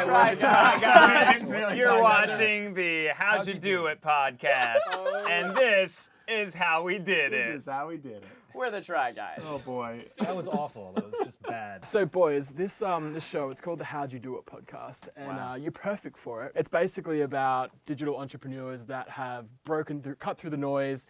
Try Guys. You're watching the How'd You Do It podcast, and this is how we did it. This is how we did it. We're the Try Guys. Oh boy. That was awful. That was just bad. So boys, this show, it's called the How'd You Do It podcast, and you're perfect for it. It's basically about digital entrepreneurs that have cut through the noise,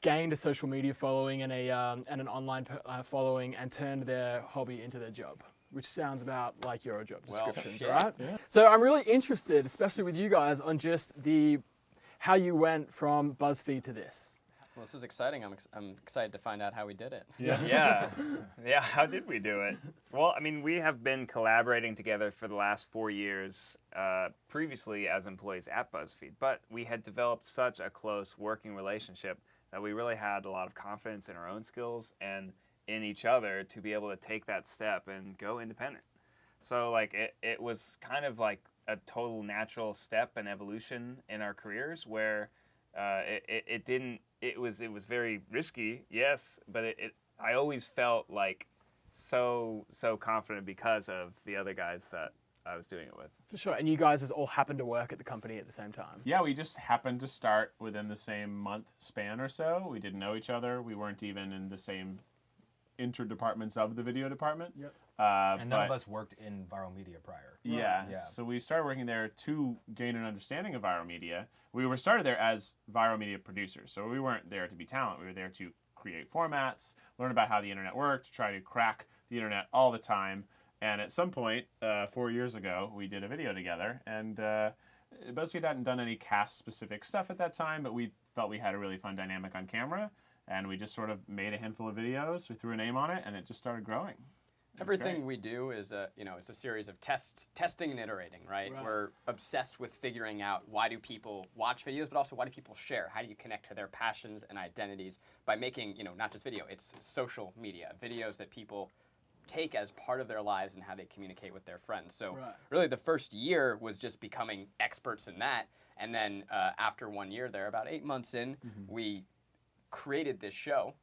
gained a social media following and an online following, and turned their hobby into their job, which sounds about like your job descriptions, right? Yeah. So I'm really interested, especially with you guys, on just how you went from BuzzFeed to this. Well, this is exciting. I'm excited to find out how we did it. Yeah. How did we do it? Well, I mean, we have been collaborating together for the last 4 years, previously as employees at BuzzFeed, but we had developed such a close working relationship that we really had a lot of confidence in our own skills and in each other to be able to take that step and go independent. So like it was kind of like a total natural step and evolution in our careers where it was very risky, yes, but I always felt like so confident because of the other guys that I was doing it with. For sure. And you guys all happened to work at the company at the same time. Yeah, we just happened to start within the same month span or so. We didn't know each other. We weren't even in the same inter-departments of the video department. Yep. And none of us worked in viral media prior. Yeah, so we started working there to gain an understanding of viral media. We were started there as viral media producers, so we weren't there to be talent. We were there to create formats, learn about how the internet worked, try to crack the internet all the time. And at some point, 4 years ago, we did a video together, and BuzzFeed hadn't done any cast-specific stuff at that time, but we felt we had a really fun dynamic on camera, and we just sort of made a handful of videos. We threw a name on it, and it just started growing. Everything we do is it's a series of testing and iterating, right? We're obsessed with figuring out why do people watch videos, but also why do people share? How do you connect to their passions and identities by making, not just video, it's social media, videos that people take as part of their lives and how they communicate with their friends. So really the first year was just becoming experts in that. And then after 1 year there, about 8 months in, we created this show.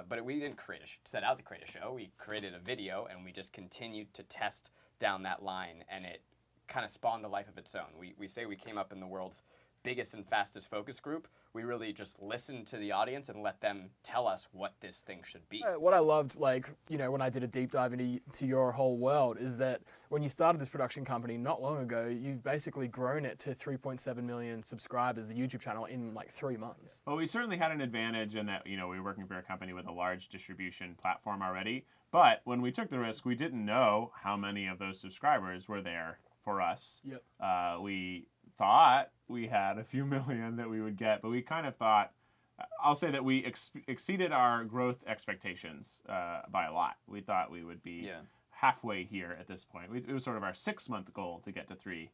But we didn't set out to create a show. We created a video, and we just continued to test down that line, and it kind of spawned a life of its own. We say we came up in the world's biggest and fastest focus group. We really just listened to the audience and let them tell us what this thing should be. What I loved, when I did a deep dive into your whole world, is that when you started this production company not long ago, you've basically grown it to 3.7 million subscribers, the YouTube channel, in like 3 months. Well, we certainly had an advantage in that, we were working for a company with a large distribution platform already. But when we took the risk, we didn't know how many of those subscribers were there for us. Yep. We thought we had a few million that we would get, but we kind of thought, I'll say that we exceeded our growth expectations by a lot. We thought we would be halfway here at this point. It was sort of our 6-month goal to get to 3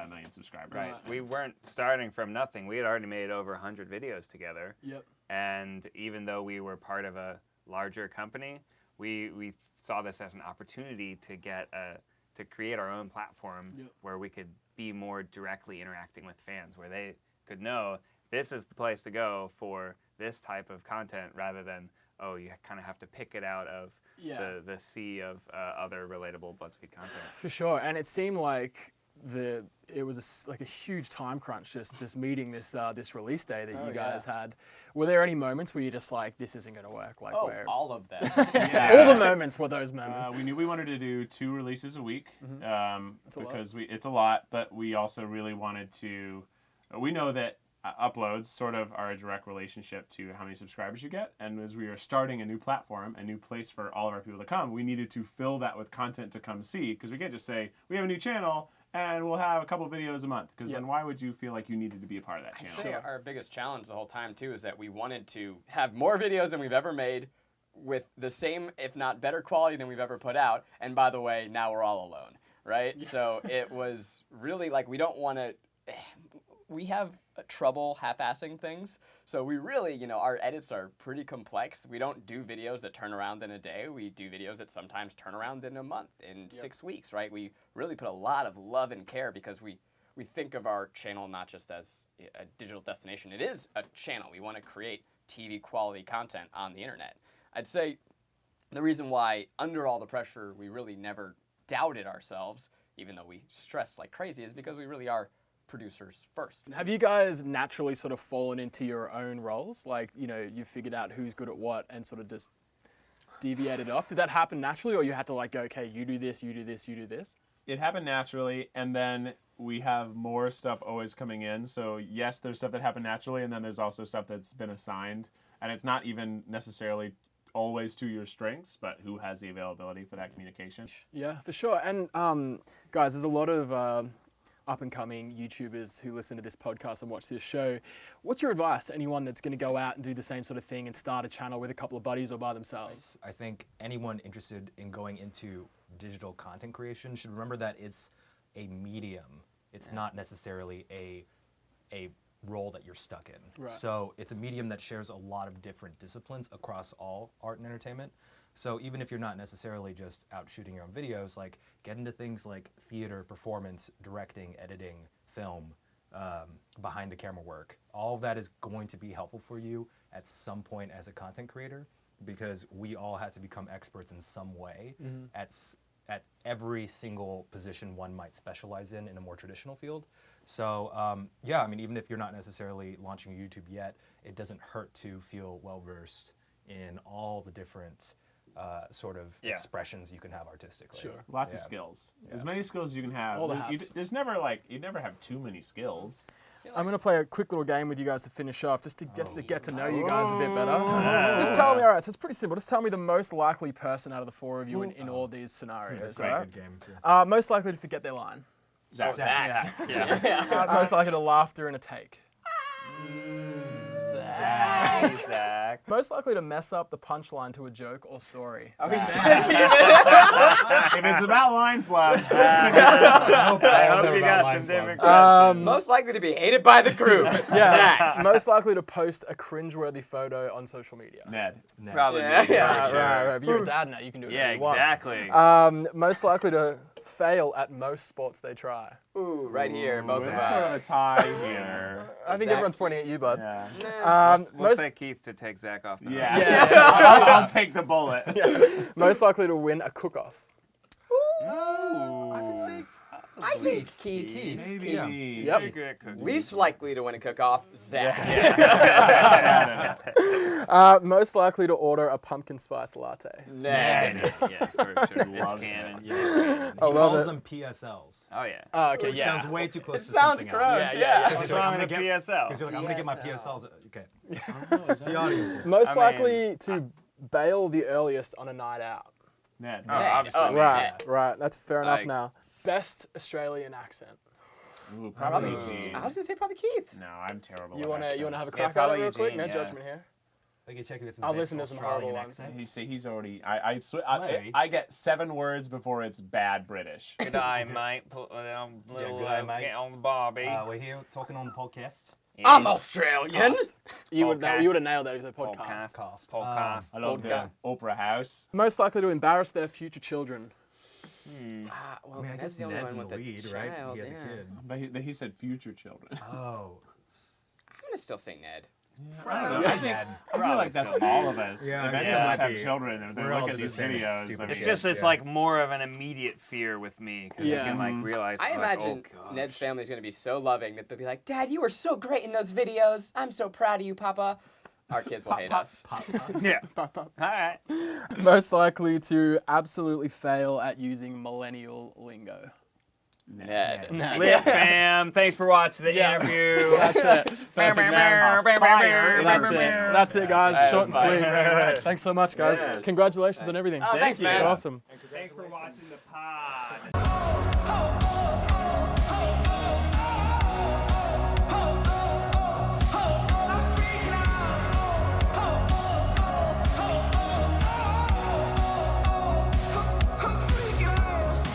million subscribers. Right. We weren't starting from nothing. We had already made over 100 videos together. Yep. And even though we were part of a larger company, we saw this as an opportunity to create our own platform where we could be more directly interacting with fans, where they could know this is the place to go for this type of content rather than, you kind of have to pick it out of the sea of other relatable BuzzFeed content. For sure, and it seemed like it was a huge time crunch just meeting this release day that you guys had. Were there any moments where you're just like, this isn't going to work? All of them. All the moments were those moments. We knew we wanted to do 2 releases a week because it's a lot, but we also really wanted to. We know that uploads sort of are a direct relationship to how many subscribers you get, and as we are starting a new platform, a new place for all of our people to come, we needed to fill that with content to come see, because we can't just say we have a new channel and we'll have a couple videos a month, because then why would you feel like you needed to be a part of that channel? I'd say our biggest challenge the whole time too is that we wanted to have more videos than we've ever made with the same, if not better quality than we've ever put out, and by the way, now we're all alone, right? So it was really like, we don't want to, we have trouble half-assing things. So we really, our edits are pretty complex. We don't do videos that turn around in a day. We do videos that sometimes turn around in a month, in 6 weeks, right? We really put a lot of love and care because we think of our channel not just as a digital destination. It is a channel. We want to create TV quality content on the internet. I'd say the reason why, under all the pressure, we really never doubted ourselves even though we stress like crazy, is because we really are producers first. Have you guys naturally sort of fallen into your own roles? Like, you know, you figured out who's good at what and sort of just deviated off? Did that happen naturally, or you had to like go, okay, you do this, you do this, you do this? It happened naturally, and then we have more stuff always coming in. So yes, there's stuff that happened naturally, and then there's also stuff that's been assigned, and it's not even necessarily always to your strengths, but who has the availability for that communication. Yeah, for sure. And guys, there's a lot of up-and-coming YouTubers who listen to this podcast and watch this show. What's your advice to anyone that's going to go out and do the same sort of thing and start a channel with a couple of buddies or by themselves? I think anyone interested in going into digital content creation should remember that it's a medium. It's not necessarily a role that you're stuck in. Right. So it's a medium that shares a lot of different disciplines across all art and entertainment. So even if you're not necessarily just out shooting your own videos, like get into things like theater, performance, directing, editing, film, behind the camera work. All of that is going to be helpful for you at some point as a content creator, because we all had to become experts in some way at every single position one might specialize in a more traditional field. So yeah, I mean, even if you're not necessarily launching YouTube yet, it doesn't hurt to feel well-versed in all the different sort of expressions you can have artistically. Sure. Lots of skills. As many skills as you can have. All the hats. There's never like, you never have too many skills. I'm going to play a quick little game with you guys to finish off, just to get to know you guys a bit better. Just tell me, all right, so it's pretty simple. Just tell me the most likely person out of the four of you in all these scenarios. That's All a right? good game, too. Most likely to forget their line. Zach. Yeah. Most likely to laughter in a take. Zach. Most likely to mess up the punchline to a joke or story. If it's about line flubs, I hope you got some different questions. Most likely to be hated by the group. Yeah. Most likely to post a cringeworthy photo on social media. Ned. Probably. Yeah, me, yeah. for sure. Right. If you're a dad now, you can do it. Yeah, if you want. exactly. Most likely to fail at most sports they try. Ooh, right here, both of It's sort of a us. tie here. I think Zach. everyone's pointing at you, bud. Yeah. We'll say Keith to take Zach off the hook. Yeah. I'll take the bullet. Most likely to win a cook-off. I would say I think Keith. Maybe. Yeah. Yep. Very good at cooking. Least likely to win a cook-off, Zach. Most likely to order a pumpkin spice latte. Ned. Yeah, for sure. It's Loves canon. he love calls it. them PSLs. Oh, yeah. Oh, okay, Which yeah. sounds way too close to sounds something gross. else. Yeah. What's wrong with the PSL? Because you're like, I'm gonna get my PSLs. Okay. The audience. Most I likely to bail the earliest on a night out. Ned. Oh, obviously. Oh, me. Right, right. That's fair enough Like- now. Best Australian accent. Ooh, probably Probably. Eugene. I was gonna say probably Keith. No, I'm terrible. You at wanna accents. have a Yeah, crack at it probably real quick? Eugene, No yeah. judgment here. I can check if it's I'll listen to some horrible Australian ones. accent. He's already. Play. I get 7 words before it's bad British. Good eye, mate. Put a little good eye, mate. get on the barbie. We're here talking on the podcast. Yeah. I'm Australian. You would Podcast. have nailed that as a podcast. Podcast. I love the Opera House. Most likely to embarrass their future children. Well, I mean, I Ned's guess the only Ned's one in the with lead, a right? child. He has a yeah. kid. But he said future children. Oh. I'm gonna still say Ned. I don't know. Yeah, I think Ned. I feel like that's all of us. Yeah, If any yeah. of us Might have be. children and they We're all look at the these same videos. stupid I mean, It's just, it's like more of an immediate fear with me because Yeah. I can like realize. I like, imagine oh, gosh. Ned's family is gonna be so loving that they'll be like, "Dad, you were so great in those videos. I'm so proud of you, Papa." Our kids will hate us. Yeah. All right. Most likely to absolutely fail at using millennial lingo. Ned. Lit fam. Thanks for watching the interview. That's it. That's it, man. That's it, guys. Short and sweet. Thanks so much, guys. Yeah. Congratulations on everything. Oh, thanks, It's man. awesome. Thanks for watching the pod.